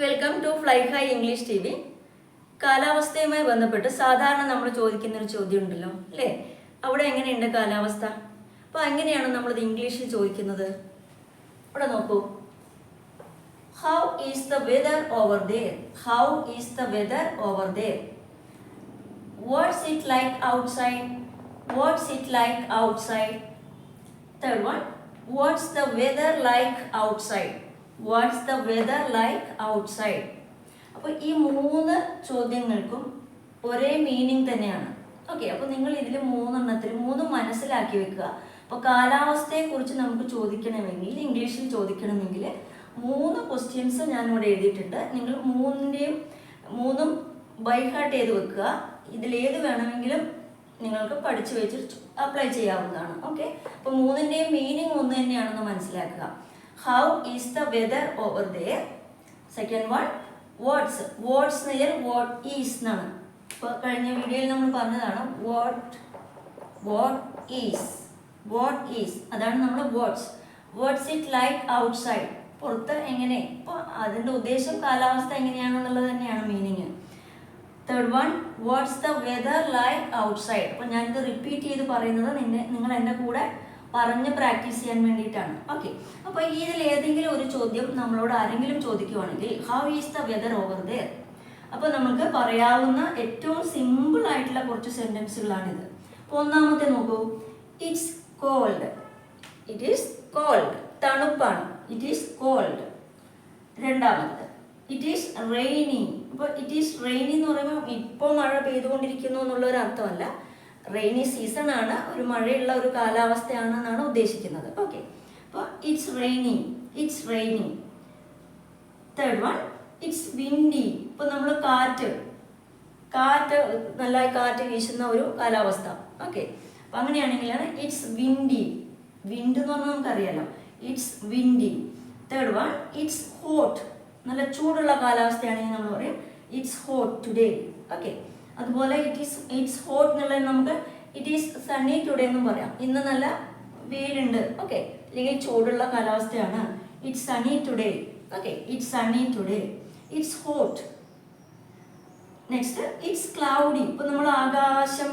Welcome to Fly High English TV. കാലാവസ്ഥയുമായി ബന്ധപ്പെട്ട് സാധാരണ നമ്മൾ ചോദിക്കുന്നൊരു ചോദ്യം ഉണ്ടല്ലോ അല്ലേ, അവിടെ എങ്ങനെയുണ്ട് കാലാവസ്ഥ? അപ്പോൾ എങ്ങനെയാണ് നമ്മളിത് ഇംഗ്ലീഷിൽ ചോദിക്കുന്നത്? ഇവിടെ നോക്കൂ, how is the weather over there? How is the weather over there? What's it like outside? What's it like outside? Third one, watts the weather like outside? What's the weather like outside? അപ്പോൾ ഈ മൂന്ന് ചോദ്യങ്ങൾക്കും ഒരേ meaning തന്നെയാണ്. Okay, അപ്പോൾ നിങ്ങൾ ഇതിൽ മൂന്നെണ്ണത്തിൽ മൂന്നും മനസ്സിലാക്കി വെക്കുക. അപ്പോൾ കാലാവസ്ഥയെക്കുറിച്ച് നമുക്ക് ചോദിക്കണമെങ്കിൽ, ഇംഗ്ലീഷിൽ ചോദിക്കണമെങ്കിൽ 3 ക്വസ്റ്റ്യൻസ് ഞാനിവിടെ എഴുതിയിട്ടുണ്ട്. നിങ്ങൾ മൂന്നും ബൈ ഹാർട്ട് ചെയ്ത് വെക്കുക. ഇതിലേത് വേണമെങ്കിലും നിങ്ങൾക്ക് പഠിച്ചു വെച്ച് അപ്ലൈ ചെയ്യാവുന്നതാണ്. ഓക്കെ, അപ്പോൾ മൂന്നിൻ്റെയും മീനിങ് ഒന്ന് തന്നെയാണെന്ന് മനസ്സിലാക്കുക. How is the weather over there? Second one, what's near what is എന്നാണ്. ഇപ്പോൾ കഴിഞ്ഞ വീഡിയോയിൽ നമ്മൾ പറഞ്ഞതാണ് what is അതാണ് നമ്മൾ what's it like outside? പുറത്ത് എങ്ങനെ? ഇപ്പോൾ അതിൻ്റെ ഉദ്ദേശം കാലാവസ്ഥ എങ്ങനെയാണെന്നുള്ളത് തന്നെയാണ് meaning. Third one, watts the weather like outside? അപ്പോൾ ഞാനിത് റിപ്പീറ്റ് ചെയ്ത് പറയുന്നത് നിങ്ങൾ എൻ്റെ കൂടെ പറഞ്ഞ് പ്രാക്ടീസ് ചെയ്യാൻ വേണ്ടിയിട്ടാണ്. ഓക്കെ, അപ്പോൾ ഇതിൽ ഏതെങ്കിലും ഒരു ചോദ്യം നമ്മളോട് ആരെങ്കിലും ചോദിക്കുവാണെങ്കിൽ how is the weather over there? അപ്പോൾ നമുക്ക് പറയാവുന്ന ഏറ്റവും സിമ്പിൾ ആയിട്ടുള്ള കുറച്ച് സെൻറ്റൻസുകളാണിത്. അപ്പോൾ ഒന്നാമത്തെ നോക്കൂ, it's cold. It is cold, തണുപ്പാണ്. It is cold. രണ്ടാമത്, ഇറ്റ് ഈസ് റെയിനി. ഇപ്പോൾ ഇറ്റ് ഈസ് റെയിനി എന്ന് പറയുമ്പോൾ ഇപ്പോൾ മഴ പെയ്തുകൊണ്ടിരിക്കുന്നു എന്നുള്ളൊരു അർത്ഥമല്ല. റെയിനി സീസൺ ആണ്, ഒരു മഴയുള്ള ഒരു കാലാവസ്ഥയാണെന്നാണ് ഉദ്ദേശിക്കുന്നത്. ഓക്കെ, അപ്പോൾ it's rainy. Third one, it's windy. ഇപ്പോൾ നമ്മൾ കാറ്റ് നല്ലതായി കാറ്റ് വീശുന്ന ഒരു കാലാവസ്ഥ. ഓക്കെ, അപ്പം അങ്ങനെയാണെങ്കിലാണ് ഇറ്റ്സ് വിൻഡി. വിൻഡ് എന്ന് പറഞ്ഞാൽ നമുക്കറിയാലോ, it's windy. Third one, it's hot. നല്ല ചൂടുള്ള കാലാവസ്ഥയാണെങ്കിൽ നമ്മൾ പറയും ഇറ്റ്സ് ഹോട്ട് ടുഡേ. ഓക്കെ, അതുപോലെ ഇറ്റ്സ് ഹോട്ട് എന്നുള്ളത് നമുക്ക് ഇറ്റ് ഈസ് സണ്ണി ടുഡേ എന്നും പറയാം. ഇന്ന് നല്ല വെയിലുണ്ട്. ഓക്കെ, അല്ലെങ്കിൽ ചൂടുള്ള കാലാവസ്ഥയാണ്. It's Sunny today. Okay, it's Sunny today. It's hot. Next, it's cloudy. ഇപ്പോൾ നമ്മൾ ആകാശം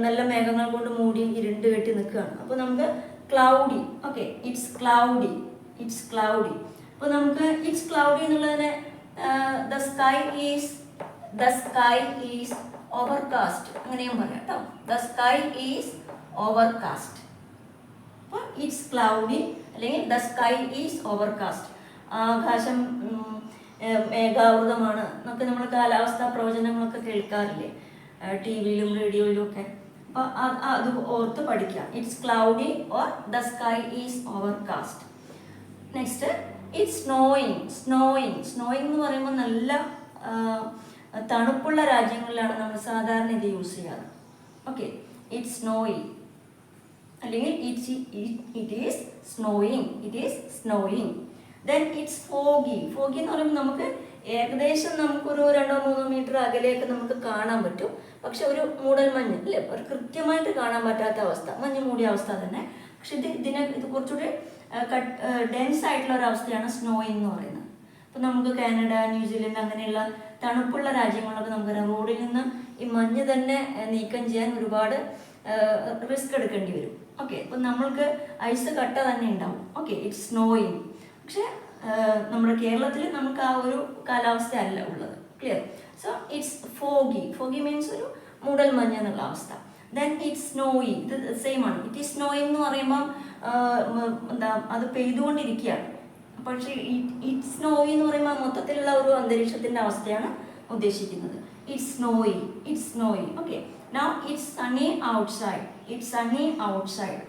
നല്ല മേഘങ്ങൾ കൊണ്ട് മൂടി ഇരുണ്ട് കെട്ടി നിൽക്കുകയാണ്. അപ്പോൾ നമുക്ക് ക്ലൗഡി. Okay, it's cloudy. അപ്പോൾ നമുക്ക് ഇറ്റ്സ് ക്ലൗഡി എന്നുള്ളതിന് ദ സ്കൈ ഈസ് ഓവർകാസ്റ്റ് അങ്ങനെയും പറയാം കേട്ടോ. The sky is overcast. അപ്പോൾ ഇറ്റ്സ് ക്ലൗഡി അല്ലെങ്കിൽ ദ സ്കൈ ഈസ് ഓവർകാസ്റ്റ്. ആകാശം മേഘാവൃതമാണ് എന്നൊക്കെ നമ്മൾ കാലാവസ്ഥാ പ്രവചനങ്ങളൊക്കെ കേൾക്കാറില്ലേ, ടി വിയിലും റേഡിയോയിലും ഒക്കെ. അപ്പോൾ അത് ഓർത്ത് പഠിക്കാം. It's cloudy or the sky is overcast. Next, it's snowing എന്ന് പറയുമ്പോൾ നല്ല തണുപ്പുള്ള രാജ്യങ്ങളിലാണ് നമ്മൾ സാധാരണ ഇത് യൂസ് ചെയ്യാറ്. ഓക്കെ, ഇറ്റ്സ് സ്നോയി അല്ലെങ്കിൽ it is snowing. Then it's foggy എന്ന് പറയുമ്പോൾ നമുക്ക് ഏകദേശം നമുക്കൊരു 2-3 മീറ്റർ അകലെയൊക്കെ നമുക്ക് കാണാൻ പറ്റും. പക്ഷെ ഒരു മൂടൽ മഞ്ഞ് അല്ലേ, ഒരു കൃത്യമായിട്ട് കാണാൻ പറ്റാത്ത അവസ്ഥ, മഞ്ഞ് മൂടിയ അവസ്ഥ തന്നെ. പക്ഷെ ഇത് കുറച്ചുകൂടി ഡെൻസ് ആയിട്ടുള്ള ഒരു അവസ്ഥയാണ് സ്നോയിങ് എന്ന് പറയുന്നത്. അപ്പോൾ നമുക്ക് കാനഡ, ന്യൂസിലൻഡ് അങ്ങനെയുള്ള തണുപ്പുള്ള രാജ്യങ്ങളൊക്കെ നമുക്കറിയാം, റോഡിൽ നിന്ന് ഈ മഞ്ഞ് തന്നെ നീക്കം ചെയ്യാൻ ഒരുപാട് റിസ്ക് എടുക്കേണ്ടി വരും. ഓക്കെ, അപ്പം നമ്മൾക്ക് ഐസ് കട്ട തന്നെ ഉണ്ടാവും. Okay, it's snowing. പക്ഷെ നമ്മുടെ കേരളത്തിൽ നമുക്ക് ആ ഒരു കാലാവസ്ഥ അല്ല ഉള്ളത്. Clear? So it's foggy means ഒരു മൂടൽ മഞ്ഞ് എന്നുള്ള അവസ്ഥ. ദെൻ ഇറ്റ്സ് സ്നോയി, ഇത് സെയിം ആണ്. ഇറ്റ് ഈസ് സ്നോയിങ് എന്ന് പറയുമ്പം അത് പെയ്തുകൊണ്ടിരിക്കുകയാണ്. പക്ഷേ ഇറ്റ്സ് സ്നോയി എന്ന് പറയുമ്പോൾ മൊത്തത്തിലുള്ള ഒരു അന്തരീക്ഷത്തിൻ്റെ അവസ്ഥയാണ് ഉദ്ദേശിക്കുന്നത്. It's snowy. Okay, now it's Sunny outside.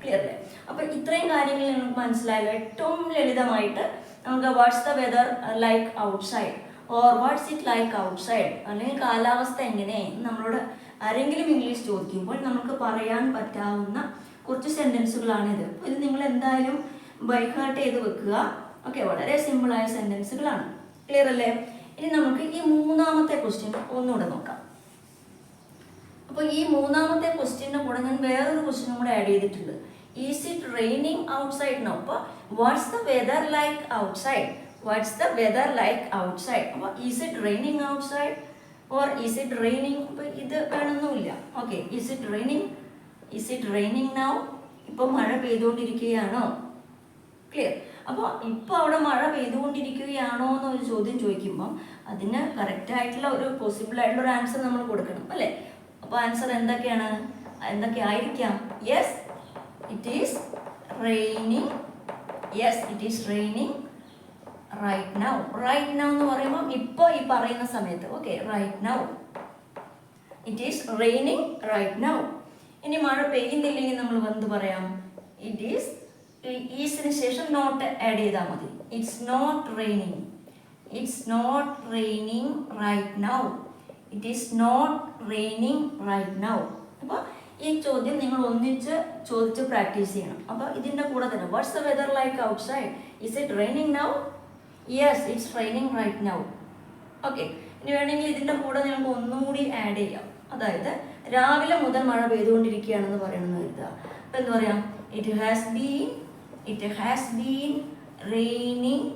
Clear അല്ലേ? അപ്പോൾ ഇത്രയും കാര്യങ്ങൾ നമുക്ക് മനസ്സിലായല്ലോ. ഏറ്റവും ലളിതമായിട്ട് നമുക്ക് watts the weather like outside or what's it like outside അല്ലെങ്കിൽ കാലാവസ്ഥ എങ്ങനെ നമ്മളോട് ആരെങ്കിലും ഇംഗ്ലീഷ് ചോദിക്കുമ്പോൾ നമുക്ക് പറയാൻ പറ്റാവുന്ന കുറച്ച് സെൻറ്റൻസുകളാണിത്. അപ്പോൾ ഇത് നിങ്ങൾ എന്തായാലും ബൈ ഹാർട്ട് ചെയ്ത് വെക്കുക. ഓക്കെ, വളരെ സിമ്പിളായ സെൻറ്റൻസുകളാണ്. ക്ലിയർ അല്ലേ? ഇനി നമുക്ക് ഈ മൂന്നാമത്തെ ക്വസ്റ്റ്യൻ ഒന്നുകൂടെ നോക്കാം. അപ്പോൾ ഈ മൂന്നാമത്തെ ക്വസ്റ്റ്യൻ്റെ കൂടെ ഞാൻ വേറൊരു ക്വസ്റ്റ്യനും കൂടെ ആഡ് ചെയ്തിട്ടുണ്ട്. Is it raining outside? No. അപ്പോൾ what's the weather like outside? What's the weather like outside. അപ്പോൾ is it raining outside or is it raining, അപ്പോൾ ഇത് വേണമെന്നില്ല. Okay, is it raining now, ഇപ്പോൾ മഴ പെയ്തുകൊണ്ടിരിക്കുകയാണോ? ക്ലിയർ. അപ്പോൾ ഇപ്പോൾ അവിടെ മഴ പെയ്തുകൊണ്ടിരിക്കുകയാണോ എന്നൊരു ചോദ്യം ചോദിക്കുമ്പം അതിന് കറക്റ്റായിട്ടുള്ള ഒരു പോസിബിൾ ആയിട്ടുള്ള ഒരു ആൻസർ നമ്മൾ കൊടുക്കണം അല്ലേ. അപ്പോൾ ആൻസർ എന്തൊക്കെ ആയിരിക്കാം? Yes it is raining. Yes it is raining right now. Right now എന്ന് പറയുമ്പോൾ ഇപ്പോൾ ഈ പറയുന്ന സമയത്ത്. Okay, right now it is raining right now. ഇനി മഴ പെയ്യുന്നില്ലെങ്കിൽ നമ്മൾ എന്ത് പറയാം? ഇറ്റ് ഈസ്, ഈസിന് ശേഷം നോട്ട് ആഡ് ചെയ്താൽ മതി. It's not raining. It's not raining right now. It is not raining right now. അപ്പോൾ ഈ ചോദ്യം നിങ്ങൾ ഒന്നിച്ച് ചോദിച്ച് പ്രാക്ടീസ് ചെയ്യണം. അപ്പോൾ ഇതിൻ്റെ കൂടെ തന്നെ what's the weather like outside? Is it raining now? Yes it's raining right now. Okay, ഇനി വേണമെങ്കിൽ ഇതിൻ്റെ കൂടെ നിങ്ങൾക്ക് ഒന്നും കൂടി ആഡ് ചെയ്യാം. അതായത് രാവിലെ മുതൽ മഴ പെയ്തുകൊണ്ടിരിക്കുകയാണെന്ന് പറയണമെന്ന് കരുതുക. അപ്പോൾ എന്ത് പറയാം? It has been raining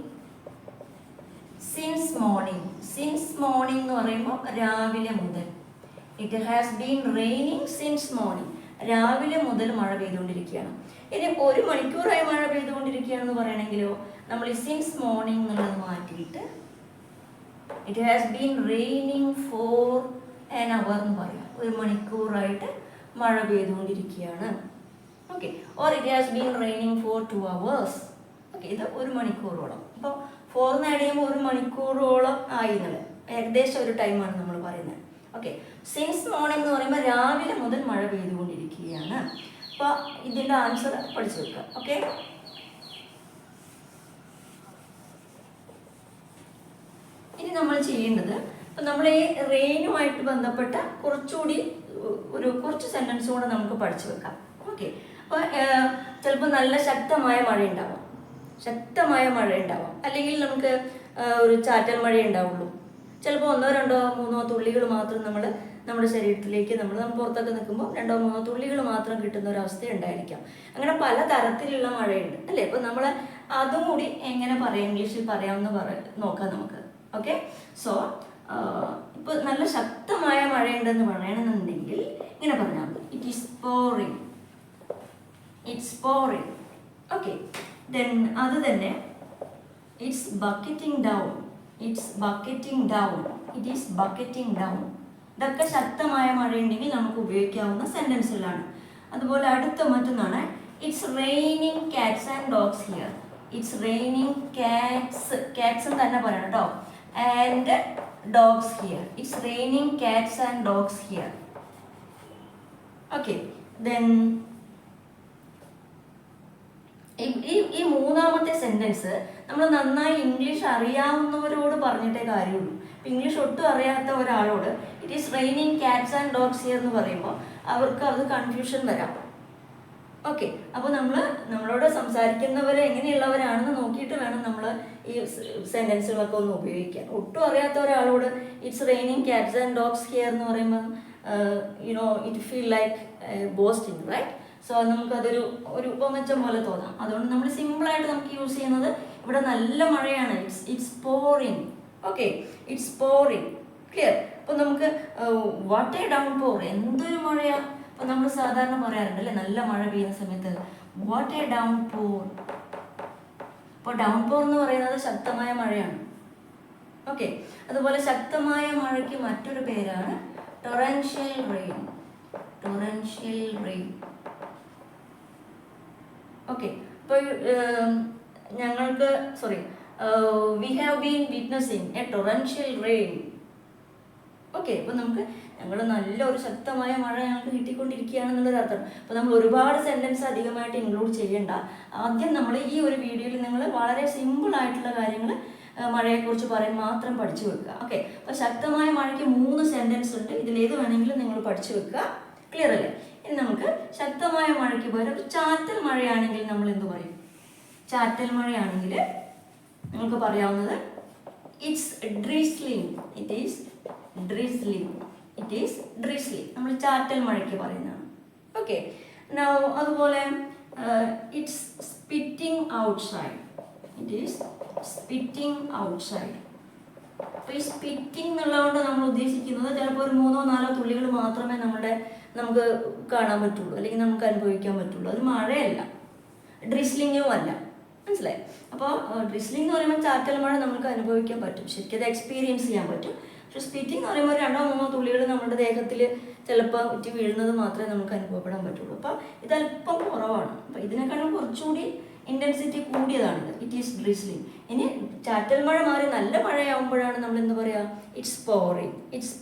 since morning. Since morning എന്ന് പറയുമ്പോൾ രാവിലെ മുതൽ. It has been raining since morning. രാവിലെ മുതൽ മഴ പെയ്തുകൊണ്ടിരിക്കുകയാണ്. ഇനി 1 മണിക്കൂറായി മഴ പെയ്തുകൊണ്ടിരിക്കുകയാണെന്ന് പറയണമെങ്കിലോ നമ്മൾ ഈ സിൻസ് മോർണിംഗ് എന്നുള്ളത് മാറ്റിയിട്ട് it has been raining for an hour എന്ന് പറയാം. 1 മണിക്കൂറായിട്ട് മഴ പെയ്തുകൊണ്ടിരിക്കുകയാണ്. Okay, or it has been raining for 2 hours. Okay, ഇത് 1 മണിക്കൂറോളം. അപ്പോൾ 4 ആഡ് ചെയ്യുമ്പോൾ 1 മണിക്കൂറോളം ആയി എന്നുള്ളത് ഏകദേശം ഒരു ടൈമാണ് നമ്മൾ പറയുന്നത്. ഓക്കെ, സിൻസ് മോർണിംഗ് എന്ന് പറയുമ്പോൾ രാവിലെ മുതൽ മഴ പെയ്തുകൊണ്ടിരിക്കുകയാണ്. അപ്പോൾ ഇതിൻ്റെ ആൻസർ പഠിച്ചു വെക്കുക. ഓക്കെ, ഇനി നമ്മൾ ചെയ്യേണ്ടത്, ഇപ്പം നമ്മൾ ഈ റെയിനുമായിട്ട് ബന്ധപ്പെട്ട കുറച്ച് സെൻറ്റൻസ് കൂടെ നമുക്ക് പഠിച്ചു വെക്കാം. ഓക്കെ, അപ്പോൾ ചിലപ്പോൾ നല്ല ശക്തമായ മഴ ഉണ്ടാവാം, അല്ലെങ്കിൽ നമുക്ക് ഒരു ചാറ്റൽ മഴ ഉണ്ടാവുള്ളൂ. ചിലപ്പോൾ 1, 2, 3 തുള്ളികൾ മാത്രം നമ്മുടെ ശരീരത്തിലേക്ക് നമ്മൾ പുറത്തൊക്കെ നിൽക്കുമ്പോൾ 2, 3 തുള്ളികൾ മാത്രം കിട്ടുന്ന ഒരു അവസ്ഥ ഉണ്ടായിരിക്കാം. അങ്ങനെ പല തരത്തിലുള്ള മഴയുണ്ട് അല്ലേ. അപ്പോൾ നമ്മൾ അതും കൂടി എങ്ങനെ പറയാം, ഇംഗ്ലീഷിൽ പറയാമെന്ന് നോക്കാം നമുക്ക്. ഓക്കെ, സോ ഇപ്പോൾ നല്ല ശക്തമായ മഴയുണ്ടെന്ന് പറയണമെന്നുണ്ടെങ്കിൽ ഇങ്ങനെ പറഞ്ഞാൽ മതി. It's pouring. ഓക്കെ, ദെൻ അത് തന്നെ it's bucketing down. It is bucketing down. ഇതൊക്കെ ശക്തമായ മഴയുണ്ടെങ്കിൽ നമുക്ക് ഉപയോഗിക്കാവുന്ന സെൻറ്റൻസുകളാണ്. അതുപോലെ അടുത്ത മറ്റൊന്നാണ് it's raining cats and dogs here. It's raining cats തന്നെ പറയണം കേട്ടോ. And dogs here. It's raining cats and dogs here. Okay, then ഈ മൂന്നാമത്തെ സെൻറ്റൻസ് നമ്മൾ നന്നായി ഇംഗ്ലീഷ് അറിയാവുന്നവരോട് പറഞ്ഞിട്ടേ കാര്യമുള്ളൂ. ഇംഗ്ലീഷ് ഒട്ടും അറിയാത്ത ഒരാളോട് it is raining cats and dogs here എന്ന് പറയുമ്പോൾ അവർക്ക് അത് കൺഫ്യൂഷൻ വരാം. ഓക്കെ, അപ്പോൾ നമ്മളോട് സംസാരിക്കുന്നവരെ എങ്ങനെയുള്ളവരാണെന്ന് നോക്കിയിട്ട് വേണം നമ്മൾ ഈ സെൻറ്റൻസുകളൊക്കെ ഒന്ന് ഉപയോഗിക്കാൻ. ഒട്ടും അറിയാത്ത ഒരാളോട് it's raining cats and dogs here എന്ന് പറയുമ്പോൾ it feel like boasting, right? So നമുക്കതൊരു പൊങ്ങച്ചം പോലെ തോന്നാം. അതുകൊണ്ട് നമ്മൾ സിമ്പിളായിട്ട് നമുക്ക് യൂസ് ചെയ്യുന്നത് ഇവിടെ നല്ല മഴയാണ്, it's pouring. Okay, it's pouring. Clear? അപ്പോൾ നമുക്ക് വാട്ട് എ ഡൗൺ പോർ, എന്തൊരു മഴയാ. അപ്പോൾ നമ്മൾ സാധാരണ പറയാറുണ്ട് അല്ലേ, നല്ല മഴ പെയ്യുന്ന സമയത്ത് വാട്ട് എ ഡൗൺ പോർ. അപ്പോൾ ഡൗൺ പോർ എന്ന് പറയുന്നത് ശക്തമായ മഴയാണ്. ഓക്കെ, അതുപോലെ ശക്തമായ മഴയ്ക്ക് മറ്റൊരു പേരാണ് ടൊറൻഷ്യൽ റെയിൻ. ഓക്കെ, അപ്പോൾ we have been witnessing a torrential rain. Okay, അപ്പോൾ ഞങ്ങൾ നല്ലൊരു ശക്തമായ മഴ ഞങ്ങൾക്ക് കിട്ടിക്കൊണ്ടിരിക്കുകയാണെന്നുള്ളൊരു അർത്ഥം. അപ്പോൾ നമ്മൾ ഒരുപാട് സെൻറ്റൻസ് അധികമായിട്ട് ഇൻക്ലൂഡ് ചെയ്യേണ്ട. ആദ്യം നമ്മൾ ഈ ഒരു വീഡിയോയിൽ നിങ്ങൾ വളരെ സിമ്പിളായിട്ടുള്ള കാര്യങ്ങൾ മഴയെക്കുറിച്ച് മാത്രം പഠിച്ചു വെക്കുക. ഓക്കെ, അപ്പോൾ ശക്തമായ മഴയ്ക്ക് 3 സെൻറ്റൻസ് ഉണ്ട്. ഇതിലേത് വേണമെങ്കിലും നിങ്ങൾ പഠിച്ചു വെക്കുക. ക്ലിയർ അല്ലേ? ഇനി നമുക്ക് ശക്തമായ മഴയ്ക്ക് പകരം ചാറ്റൽ മഴയാണെങ്കിൽ നമ്മൾ എന്ത് പറയും? ചാറ്റൽ മഴയാണെങ്കിൽ നിങ്ങൾക്ക് പറയാവുന്നത് ഇറ്റ്സ് ഡ്രിസ്ലിംഗ്. നമ്മൾ ചാറ്റൽ മഴയ്ക്ക് പറയുന്നതാണ്. ഓക്കെ, അതുപോലെ it's spitting outside. It is spitting outside. അപ്പോൾ ഈ സ്പിറ്റിംഗ് എന്നുള്ളതുകൊണ്ട് നമ്മൾ ഉദ്ദേശിക്കുന്നത് ചിലപ്പോൾ ഒരു 3-4 തുള്ളികൾ മാത്രമേ നമുക്ക് കാണാൻ പറ്റുള്ളൂ, അല്ലെങ്കിൽ നമുക്ക് അനുഭവിക്കാൻ പറ്റുള്ളൂ. അത് മഴയല്ല, ഡ്രിസ്ലിങ്ങും അല്ല. മനസ്സിലായി? അപ്പോൾ ഡ്രിസ്ലിംഗ് എന്ന് പറയുമ്പോൾ ചാറ്റൽ മഴ നമുക്ക് അനുഭവിക്കാൻ പറ്റും, ശരിക്കും അത് എക്സ്പീരിയൻസ് ചെയ്യാൻ പറ്റും. പക്ഷെ സ്പിറ്റിംഗ് എന്ന് പറയുമ്പോൾ 2-3 തുള്ളികൾ നമ്മുടെ ദേഹത്തിൽ ചിലപ്പോൾ ഉറ്റി വീഴുന്നത് മാത്രമേ നമുക്ക് അനുഭവപ്പെടാൻ പറ്റുള്ളൂ. അപ്പോൾ ഇതല്പം കുറവാണ്. അപ്പോൾ ഇതിനേക്കാളും കുറച്ചുകൂടി ഇൻറ്റൻസിറ്റി കൂടിയതാണിത്. It is drizzling. ഇനി ചാറ്റൽ മഴ മാറി നല്ല മഴയാകുമ്പോഴാണ് നമ്മൾ എന്ത് പറയുക? It's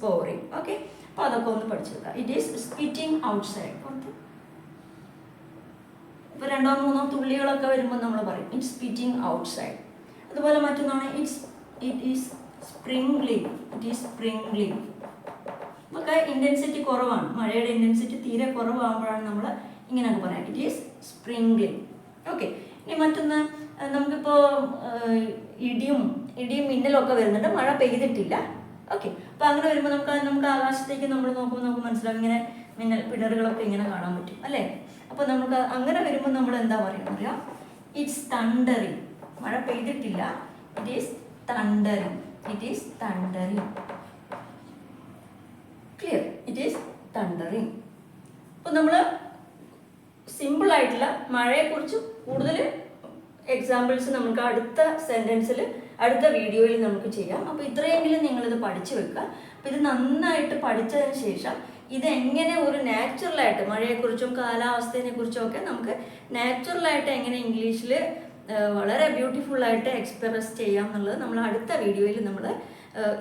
pouring. ഓക്കെ, അപ്പോൾ അതൊക്കെ ഒന്ന് പഠിച്ചെടുക്കുക. It is spitting outside. പുറത്ത് ഇപ്പോൾ 2-3 തുള്ളികളൊക്കെ വരുമ്പോൾ നമ്മൾ പറയും ഇറ്റ്സ് സ്പിറ്റിംഗ് ഔട്ട്സൈഡ്. അതുപോലെ മറ്റൊന്നാണ് ഇറ്റ് ഈസ് സ്പ്രിംഗ്ലിംഗ്. ഒക്കെ ഇൻറ്റൻസിറ്റി കുറവാണ്, മഴയുടെ ഇൻറ്റൻസിറ്റി തീരെ കുറവാകുമ്പോഴാണ് നമ്മൾ ഇങ്ങനെയൊക്കെ പറയാം, ഇറ്റ് ഈസ് സ്പ്രിംഗ്ലിംഗ്. ഓക്കെ, ഇനി മറ്റൊന്ന്, നമുക്കിപ്പോൾ ഇടിയും മിന്നലും ഒക്കെ വരുന്നുണ്ട്, മഴ പെയ്തിട്ടില്ല. ഓക്കെ, അപ്പോൾ അങ്ങനെ വരുമ്പോൾ നമുക്ക് ആകാശത്തേക്ക് നമ്മൾ നോക്കുമ്പോൾ നമുക്ക് മനസ്സിലാവും ഇങ്ങനെ മിന്നൽ പിണറുകളൊക്കെ ഇങ്ങനെ കാണാൻ പറ്റും അല്ലേ? അപ്പോൾ നമുക്ക് അങ്ങനെ വരുമ്പോൾ നമ്മൾ എന്താ പറയുക അറിയാം? It's thundering. മഴ പെയ്തിട്ടില്ല, it is thundering. Clear? It is thundering. അപ്പോൾ നമ്മൾ സിമ്പിളായിട്ടുള്ള മഴയെക്കുറിച്ച് കൂടുതൽ എക്സാമ്പിൾസ് നമുക്ക് അടുത്ത സെൻറ്റൻസിൽ അടുത്ത വീഡിയോയിൽ നമുക്ക് ചെയ്യാം. അപ്പോൾ ഇത്രയെങ്കിലും നിങ്ങളിത് പഠിച്ചു വെക്കുക. അപ്പോൾ ഇത് നന്നായിട്ട് പഠിച്ചതിന് ശേഷം ഇതെങ്ങനെ ഒരു നാച്ചുറലായിട്ട് മഴയെക്കുറിച്ചും കാലാവസ്ഥയെക്കുറിച്ചും ഒക്കെ നമുക്ക് നാച്ചുറലായിട്ട് എങ്ങനെ ഇംഗ്ലീഷിൽ വളരെ ബ്യൂട്ടിഫുള്ളായിട്ട് എക്സ്പ്രസ് ചെയ്യാം എന്നുള്ളത് നമ്മൾ അടുത്ത വീഡിയോയിൽ നമ്മൾ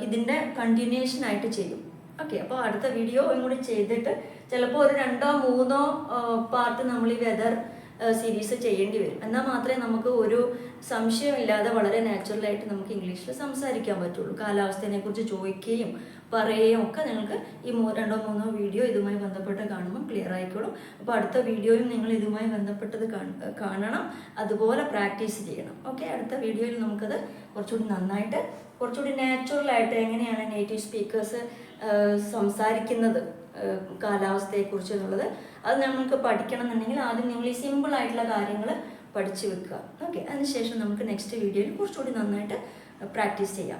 ഇതിൻ്റെ കണ്ടിന്യൂഷനായിട്ട് ചെയ്യും. ഓക്കെ, അപ്പോൾ അടുത്ത വീഡിയോയും കൂടി ചെയ്തിട്ട് ചിലപ്പോൾ ഒരു 2-3 പാർട്ട് നമ്മൾ ഈ വെതർ സീരീസ് ചെയ്യേണ്ടി വരും. എന്നാൽ മാത്രമേ നമുക്ക് ഒരു സംശയമില്ലാതെ വളരെ നാച്ചുറലായിട്ട് നമുക്ക് ഇംഗ്ലീഷിൽ സംസാരിക്കാൻ പറ്റുള്ളൂ. കാലാവസ്ഥയെക്കുറിച്ച് ചോദിക്കുകയും പറയുകയും ഒക്കെ നിങ്ങൾക്ക് ഈ 2-3 വീഡിയോ ഇതുമായി ബന്ധപ്പെട്ട് കാണുമ്പോൾ ക്ലിയർ ആയിക്കോളും. അപ്പോൾ അടുത്ത വീഡിയോയും നിങ്ങൾ ഇതുമായി ബന്ധപ്പെട്ടത് കാണണം, അതുപോലെ പ്രാക്ടീസ് ചെയ്യണം. ഓക്കെ, അടുത്ത വീഡിയോയിൽ നമുക്കത് കുറച്ചുകൂടി നന്നായിട്ട് കുറച്ചുകൂടി നാച്ചുറലായിട്ട് എങ്ങനെയാണ് നേറ്റീവ് സ്പീക്കേഴ്സ് സംസാരിക്കുന്നത് കാലാവസ്ഥയെക്കുറിച്ച് എന്നുള്ളത് അത് നമുക്ക് പഠിക്കണം എന്നുണ്ടെങ്കിൽ ആദ്യം നിങ്ങൾ ഈ സിമ്പിളായിട്ടുള്ള കാര്യങ്ങൾ പഠിച്ചു വെക്കുക. ഓക്കെ, അതിനുശേഷം നമുക്ക് നെക്സ്റ്റ് വീഡിയോയിൽ കുറച്ചുകൂടി നന്നായിട്ട് പ്രാക്ടീസ് ചെയ്യാം.